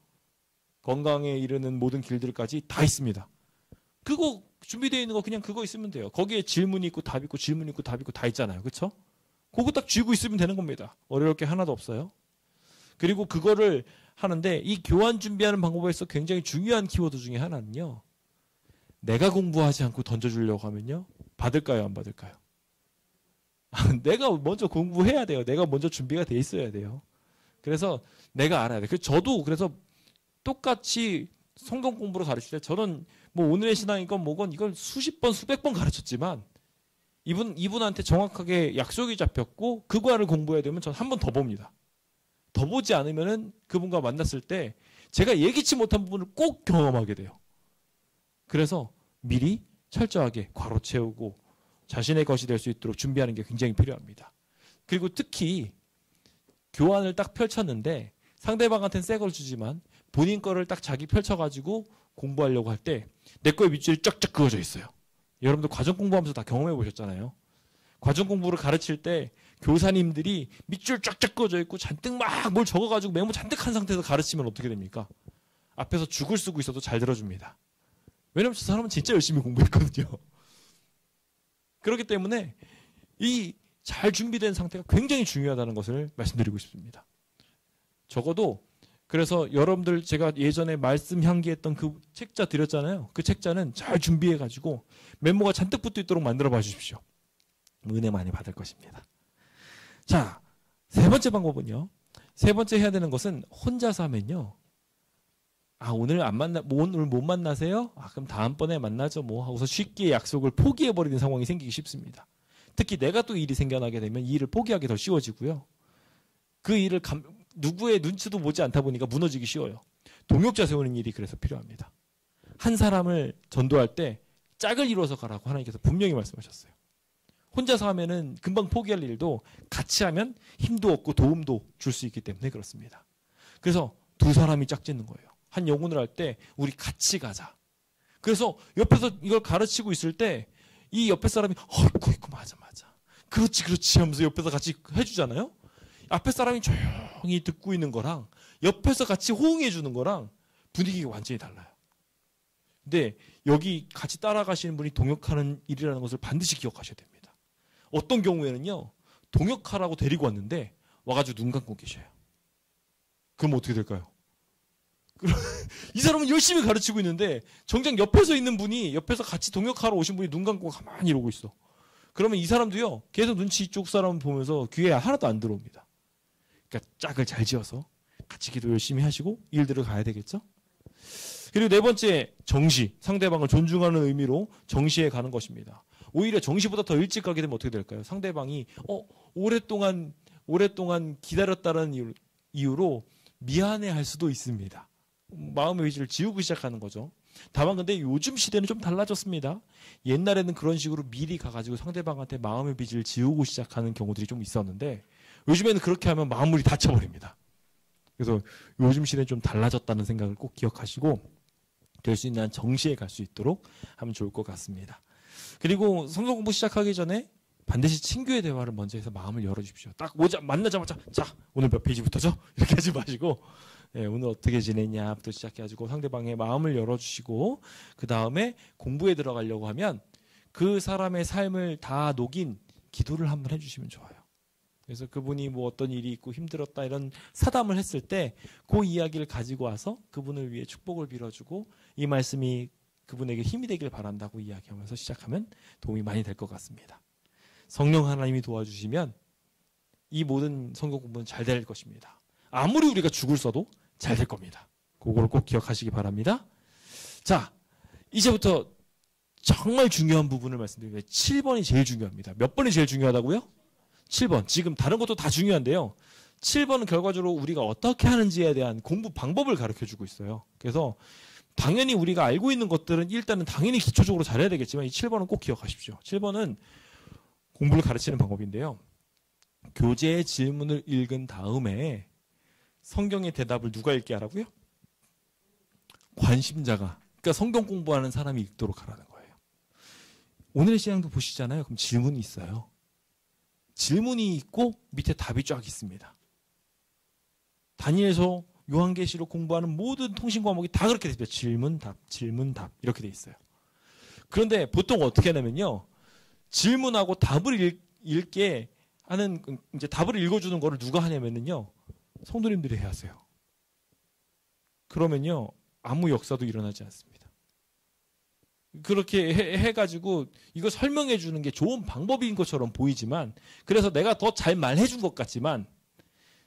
[SPEAKER 1] 건강에 이르는 모든 길들까지 다 있습니다. 그거 준비되어 있는 거 그냥 그거 있으면 돼요. 거기에 질문이 있고 답 있고 질문 있고 답 있고 다 있잖아요. 그렇죠? 그거 딱 쥐고 있으면 되는 겁니다. 어려울 게 하나도 없어요. 그리고 그거를 하는데 이 교환 준비하는 방법에서 굉장히 중요한 키워드 중에 하나는요. 내가 공부하지 않고 던져주려고 하면요. 받을까요? 안 받을까요? 내가 먼저 공부해야 돼요. 내가 먼저 준비가 돼 있어야 돼요. 그래서 내가 알아야 돼요. 저도 그래서 똑같이 성경 공부를 가르칠 때 저는 뭐 오늘의 신앙이건 뭐건 이걸 수십 번 수백 번 가르쳤지만 이분한테 정확하게 약속이 잡혔고 그거를 공부해야 되면 저는 한 번 더 봅니다. 더 보지 않으면은 그분과 만났을 때 제가 예기치 못한 부분을 꼭 경험하게 돼요. 그래서 미리 철저하게 괄호 채우고 자신의 것이 될 수 있도록 준비하는 게 굉장히 필요합니다. 그리고 특히 교환을 딱 펼쳤는데 상대방한테는 새 걸 주지만 본인 거를 딱 자기 펼쳐가지고 공부하려고 할 때 내 거에 밑줄이 쫙쫙 그어져 있어요. 여러분들 과정 공부하면서 다 경험해 보셨잖아요. 과정 공부를 가르칠 때 교사님들이 밑줄 쫙쫙 그어져 있고 잔뜩 막 뭘 적어가지고 메모 잔뜩 한 상태에서 가르치면 어떻게 됩니까? 앞에서 죽을 쓰고 있어도 잘 들어줍니다. 왜냐면 저 사람은 진짜 열심히 공부했거든요. 그렇기 때문에 이 잘 준비된 상태가 굉장히 중요하다는 것을 말씀드리고 싶습니다. 적어도 그래서 여러분들 제가 예전에 말씀 향기했던 그 책자 드렸잖아요. 그 책자는 잘 준비해가지고 메모가 잔뜩 붙어 있도록 만들어 봐 주십시오. 은혜 많이 받을 것입니다. 자, 세 번째 방법은요. 세 번째 해야 되는 것은 혼자서 하면요. 오늘 오늘 못 만나세요? 그럼 다음번에 만나죠 뭐 하고서 쉽게 약속을 포기해버리는 상황이 생기기 쉽습니다. 특히 내가 또 일이 생겨나게 되면 이 일을 포기하기 더 쉬워지고요. 그 일을 누구의 눈치도 보지 않다 보니까 무너지기 쉬워요. 동역자 세우는 일이 그래서 필요합니다. 한 사람을 전도할 때 짝을 이루어서 가라고 하나님께서 분명히 말씀하셨어요. 혼자서 하면은 금방 포기할 일도 같이 하면 힘도 얻고 도움도 줄 수 있기 때문에 그렇습니다. 그래서 두 사람이 짝짓는 거예요. 한 영혼을 할 때 우리 같이 가자. 그래서 옆에서 이걸 가르치고 있을 때 이 옆에 사람이 이거 맞아. 그렇지 하면서 옆에서 같이 해주잖아요. 앞에 사람이 조용히 듣고 있는 거랑 옆에서 같이 호응해 주는 거랑 분위기가 완전히 달라요. 근데 여기 같이 따라가시는 분이 동역하는 일이라는 것을 반드시 기억하셔야 됩니다. 어떤 경우에는요. 동역하라고 데리고 왔는데 와가지고 눈 감고 계셔요. 그럼 어떻게 될까요? 이 사람은 열심히 가르치고 있는데 정작 옆에서 있는 분이 옆에서 같이 동역하러 오신 분이 눈 감고 가만히 이러고 있어. 그러면 이 사람도요. 계속 눈치 이쪽 사람 보면서 귀에 하나도 안 들어옵니다. 그러니까 짝을 잘 지어서 같이 기도 열심히 하시고 일들을 가야 되겠죠. 그리고 네 번째 정시. 상대방을 존중하는 의미로 정시에 가는 것입니다. 오히려 정시보다 더 일찍 가게 되면 어떻게 될까요? 상대방이 오랫동안 기다렸다는 이유로 미안해할 수도 있습니다. 마음의 의지를 지우고 시작하는 거죠. 다만 근데 요즘 시대는 좀 달라졌습니다. 옛날에는 그런 식으로 미리 가가지고 상대방한테 마음의 빚을 지우고 시작하는 경우들이 좀 있었는데 요즘에는 그렇게 하면 마무리 다쳐버립니다. 그래서 요즘 시대는 좀 달라졌다는 생각을 꼭 기억하시고 될 수 있는 한 정시에 갈 수 있도록 하면 좋을 것 같습니다. 그리고 성경 공부 시작하기 전에 반드시 친구의 대화를 먼저 해서 마음을 열어주십시오. 딱 만나자마자 자 오늘 몇 페이지부터죠? 이렇게 하지 마시고 오늘 어떻게 지냈냐부터 시작해가지고 상대방의 마음을 열어주시고 그 다음에 공부에 들어가려고 하면 그 사람의 삶을 다 녹인 기도를 한번 해주시면 좋아요. 그래서 그분이 뭐 어떤 일이 있고 힘들었다 이런 사담을 했을 때 그 이야기를 가지고 와서 그분을 위해 축복을 빌어주고 이 말씀이 그분에게 힘이 되길 바란다고 이야기하면서 시작하면 도움이 많이 될 것 같습니다. 성령 하나님이 도와주시면 이 모든 성경 공부는 잘 될 것입니다. 아무리 우리가 죽을 써도 잘 될 겁니다. 그걸 꼭 기억하시기 바랍니다. 자, 이제부터 정말 중요한 부분을 말씀드리면 7번이 제일 중요합니다. 몇 번이 제일 중요하다고요? 7번. 지금 다른 것도 다 중요한데요. 7번은 결과적으로 우리가 어떻게 하는지에 대한 공부 방법을 가르쳐주고 있어요. 그래서 당연히 우리가 알고 있는 것들은 일단은 당연히 기초적으로 잘해야 되겠지만 이 7번은 꼭 기억하십시오. 7번은 공부를 가르치는 방법인데요. 교재의 질문을 읽은 다음에 성경의 대답을 누가 읽게 하라고요? 관심자가. 그러니까 성경 공부하는 사람이 읽도록 하라는 거예요. 오늘의 시간도 보시잖아요. 그럼 질문이 있어요. 질문이 있고 밑에 답이 쫙 있습니다. 다니엘서 요한계시록 공부하는 모든 통신 과목이 다 그렇게 돼 있어요. 질문, 답 이렇게 돼 있어요. 그런데 보통 어떻게 하냐면요. 질문하고 답을 읽게 하는, 이제 답을 읽어주는 거를 누가 하냐면요. 성도님들이 해야 하세요. 그러면요. 아무 역사도 일어나지 않습니다. 그렇게 해가지고 이거 설명해 주는 게 좋은 방법인 것처럼 보이지만, 그래서 내가 더 잘 말해 준 것 같지만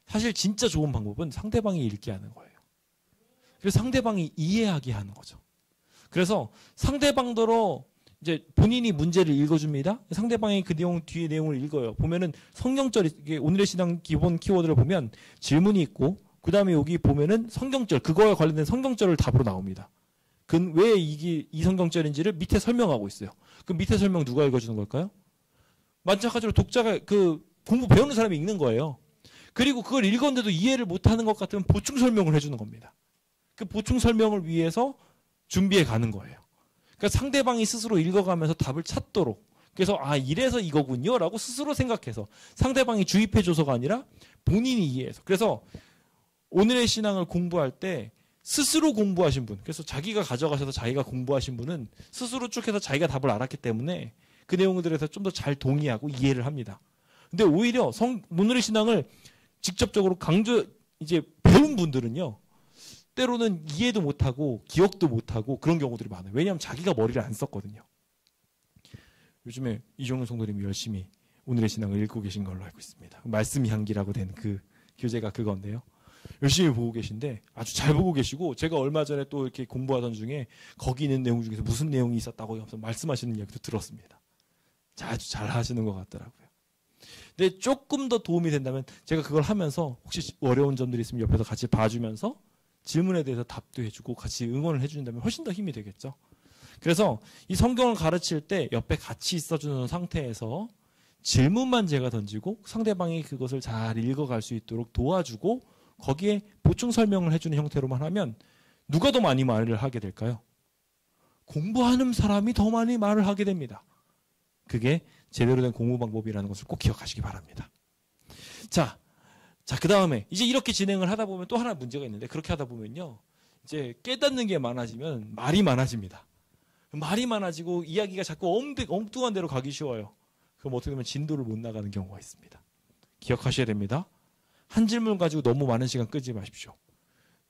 [SPEAKER 1] 사실 진짜 좋은 방법은 상대방이 읽게 하는 거예요. 그래서 상대방이 이해하게 하는 거죠. 그래서 상대방더러 이제 본인이 문제를 읽어줍니다. 상대방이 그 내용 뒤에 내용을 읽어요. 보면은 성경절, 이게 오늘의 신앙 기본 키워드를 보면 질문이 있고, 그 다음에 여기 보면은 성경절, 그거와 관련된 성경절을 답으로 나옵니다. 왜 이게 이 성경절인지를 밑에 설명하고 있어요. 그 밑에 설명 누가 읽어주는 걸까요? 마찬가지로 독자가, 그 공부 배우는 사람이 읽는 거예요. 그리고 그걸 읽었는데도 이해를 못하는 것 같으면 보충 설명을 해주는 겁니다. 그 보충 설명을 위해서 준비해 가는 거예요. 그러니까 상대방이 스스로 읽어가면서 답을 찾도록, 그래서 아 이래서 이거군요 라고 스스로 생각해서, 상대방이 주입해 줘서가 아니라 본인이 이해해서. 그래서 오늘의 신앙을 공부할 때 스스로 공부하신 분, 그래서 자기가 가져가셔서 자기가 공부하신 분은 스스로 쭉 해서 자기가 답을 알았기 때문에 그 내용들에서 좀 더 잘 동의하고 이해를 합니다. 근데 오히려 오늘의 신앙을 직접적으로 이제 배운 분들은요, 때로는 이해도 못하고 기억도 못하고 그런 경우들이 많아요. 왜냐하면 자기가 머리를 안 썼거든요. 요즘에 이종훈 성도님이 열심히 오늘의 신앙을 읽고 계신 걸로 알고 있습니다. 말씀 향기라고 된 그 교재가 그건데요. 열심히 보고 계신데 아주 잘 보고 계시고, 제가 얼마 전에 또 이렇게 공부하던 중에 거기 있는 내용 중에서 무슨 내용이 있었다고 말씀하시는 이야기도 들었습니다. 아주 잘 하시는 것 같더라고요. 근데 조금 더 도움이 된다면 제가 그걸 하면서 혹시 어려운 점들이 있으면 옆에서 같이 봐주면서 질문에 대해서 답도 해주고 같이 응원을 해준다면 훨씬 더 힘이 되겠죠. 그래서 이 성경을 가르칠 때 옆에 같이 있어주는 상태에서 질문만 제가 던지고 상대방이 그것을 잘 읽어갈 수 있도록 도와주고 거기에 보충 설명을 해주는 형태로만 하면 누가 더 많이 말을 하게 될까요? 공부하는 사람이 더 많이 말을 하게 됩니다. 그게 제대로 된 공부 방법이라는 것을 꼭 기억하시기 바랍니다. 자, 그 다음에 이제 이렇게 진행을 하다 보면 또 하나 문제가 있는데, 그렇게 하다 보면요, 이제 깨닫는 게 많아지면 말이 많아집니다. 말이 많아지고 이야기가 자꾸 엉뚱한 데로 가기 쉬워요. 그럼 어떻게 보면 진도를 못 나가는 경우가 있습니다. 기억하셔야 됩니다. 한 질문 가지고 너무 많은 시간 끄지 마십시오.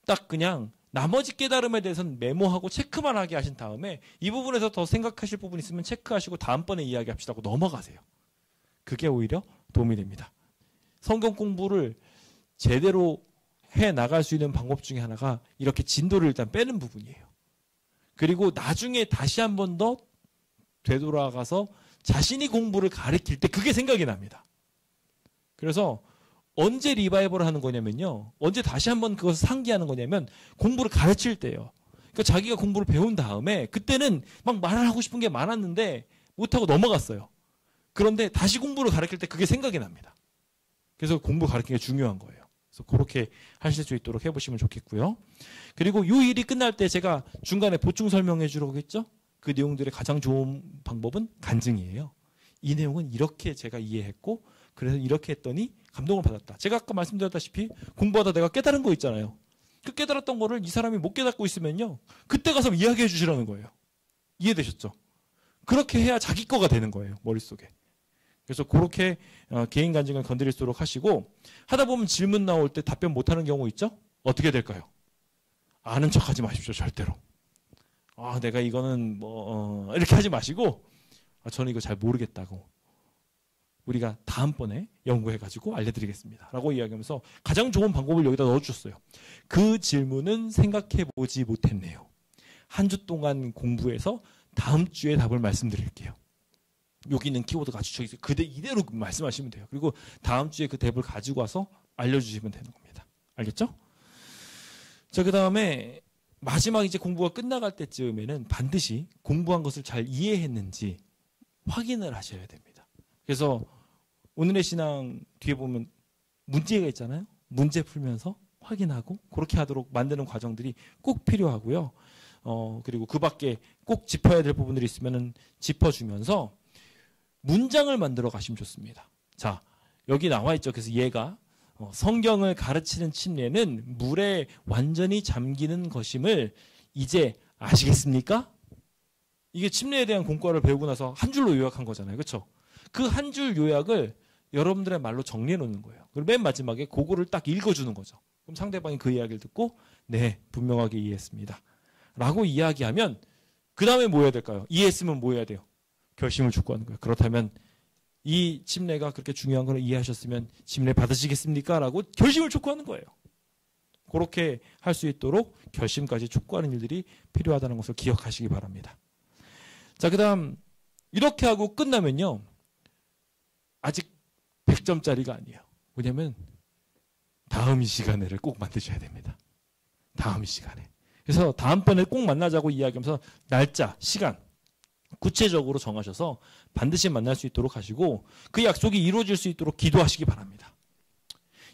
[SPEAKER 1] 딱 그냥 나머지 깨달음에 대해서는 메모하고 체크만 하게 하신 다음에 이 부분에서 더 생각하실 부분 있으면 체크하시고 다음번에 이야기합시다 고 넘어가세요. 그게 오히려 도움이 됩니다. 성경 공부를 제대로 해 나갈 수 있는 방법 중에 하나가 이렇게 진도를 일단 빼는 부분이에요. 그리고 나중에 다시 한 번 더 되돌아가서 자신이 공부를 가르칠 때 그게 생각이 납니다. 그래서 언제 리바이벌을 하는 거냐면요, 언제 다시 한번 그것을 상기하는 거냐면 공부를 가르칠 때예요. 그러니까 자기가 공부를 배운 다음에 그때는 막 말을 하고 싶은 게 많았는데 못하고 넘어갔어요. 그런데 다시 공부를 가르칠 때 그게 생각이 납니다. 그래서 공부 가르치는 게 중요한 거예요. 그래서 그렇게 하실 수 있도록 해보시면 좋겠고요. 그리고 이 일이 끝날 때 제가 중간에 보충 설명해 주라고 했죠. 그 내용들의 가장 좋은 방법은 간증이에요. 이 내용은 이렇게 제가 이해했고 그래서 이렇게 했더니 감동을 받았다. 제가 아까 말씀드렸다시피 공부하다 내가 깨달은 거 있잖아요. 그 깨달았던 거를 이 사람이 못 깨닫고 있으면요, 그때 가서 이야기해 주시라는 거예요. 이해되셨죠? 그렇게 해야 자기 거가 되는 거예요, 머릿속에. 그래서 그렇게 개인 간증을 건드릴수록 하시고, 하다 보면 질문 나올 때 답변 못하는 경우 있죠? 어떻게 될까요? 아는 척하지 마십시오, 절대로. 내가 이거는 이렇게 하지 마시고, 저는 이거 잘 모르겠다고. 우리가 다음번에 연구해가지고 알려드리겠습니다 라고 이야기하면서 가장 좋은 방법을 여기다 넣어주셨어요. 그 질문은 생각해보지 못했네요. 한 주 동안 공부해서 다음 주에 답을 말씀드릴게요. 여기 있는 키워드가 아주 저기 이대로 말씀하시면 돼요. 그리고 다음 주에 그 답을 가지고 와서 알려주시면 되는 겁니다. 알겠죠? 자, 그 다음에 마지막 이제 공부가 끝나갈 때쯤에는 반드시 공부한 것을 잘 이해했는지 확인을 하셔야 됩니다. 그래서 오늘의 신앙 뒤에 보면 문제가 있잖아요. 문제 풀면서 확인하고 그렇게 하도록 만드는 과정들이 꼭 필요하고요. 그리고 그 밖에 꼭 짚어야 될 부분들이 있으면 짚어주면서 문장을 만들어 가시면 좋습니다. 자, 여기 나와 있죠. 그래서 얘가 성경을 가르치는 침례는 물에 완전히 잠기는 것임을 이제 아시겠습니까? 이게 침례에 대한 공과를 배우고 나서 한 줄로 요약한 거잖아요. 그렇죠? 그 한 줄 요약을 여러분들의 말로 정리해 놓는 거예요. 그리고 맨 마지막에 그거를 딱 읽어주는 거죠. 그럼 상대방이 그 이야기를 듣고 네, 분명하게 이해했습니다. 라고 이야기하면 그 다음에 뭐 해야 될까요? 이해했으면 뭐 해야 돼요? 결심을 촉구하는 거예요. 그렇다면 이 침례가 그렇게 중요한 걸 이해하셨으면 침례 받으시겠습니까? 라고 결심을 촉구하는 거예요. 그렇게 할 수 있도록 결심까지 촉구하는 일들이 필요하다는 것을 기억하시기 바랍니다. 자, 그 다음 이렇게 하고 끝나면요. 아직 100점짜리가 아니에요. 왜냐하면 다음 이 시간에를 꼭 만드셔야 됩니다. 다음 이 시간에. 그래서 다음번에 꼭 만나자고 이야기하면서 날짜, 시간 구체적으로 정하셔서 반드시 만날 수 있도록 하시고 그 약속이 이루어질 수 있도록 기도하시기 바랍니다.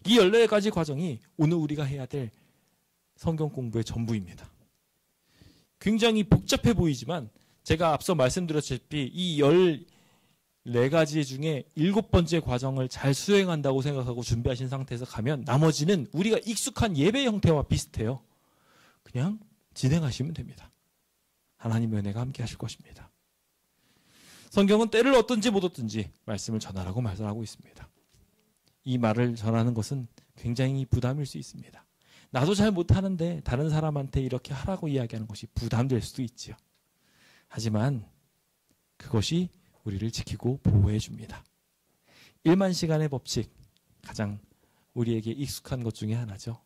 [SPEAKER 1] 이 14가지 과정이 오늘 우리가 해야 될 성경 공부의 전부입니다. 굉장히 복잡해 보이지만 제가 앞서 말씀드렸다시피 이 14가지 중에 7번째 과정을 잘 수행한다고 생각하고 준비하신 상태에서 가면 나머지는 우리가 익숙한 예배 형태와 비슷해요. 그냥 진행하시면 됩니다. 하나님의 은혜가 함께 하실 것입니다. 성경은 때를 얻든지 못 얻든지 말씀을 전하라고 말씀하고 있습니다. 이 말을 전하는 것은 굉장히 부담일 수 있습니다. 나도 잘 못하는데 다른 사람한테 이렇게 하라고 이야기하는 것이 부담될 수도 있지요. 하지만 그것이 우리를 지키고 보호해 줍니다. 1만 시간의 법칙, 가장 우리에게 익숙한 것 중에 하나죠.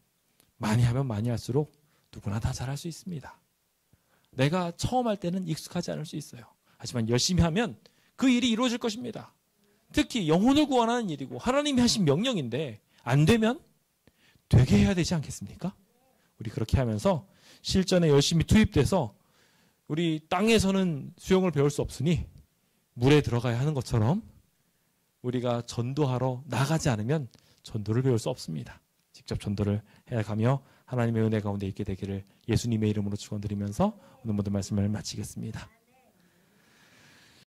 [SPEAKER 1] 많이 하면 많이 할수록 누구나 다 잘할 수 있습니다. 내가 처음 할 때는 익숙하지 않을 수 있어요. 하지만 열심히 하면 그 일이 이루어질 것입니다. 특히 영혼을 구원하는 일이고 하나님이 하신 명령인데 안 되면 되게 해야 되지 않겠습니까? 우리 그렇게 하면서 실전에 열심히 투입돼서 우리 땅에서는 수영을 배울 수 없으니 물에 들어가야 하는 것처럼 우리가 전도하러 나가지 않으면 전도를 배울 수 없습니다. 직접 전도를 해가며 하나님의 은혜 가운데 있게 되기를 예수님의 이름으로 축원드리면서 오늘 모든 말씀을 마치겠습니다.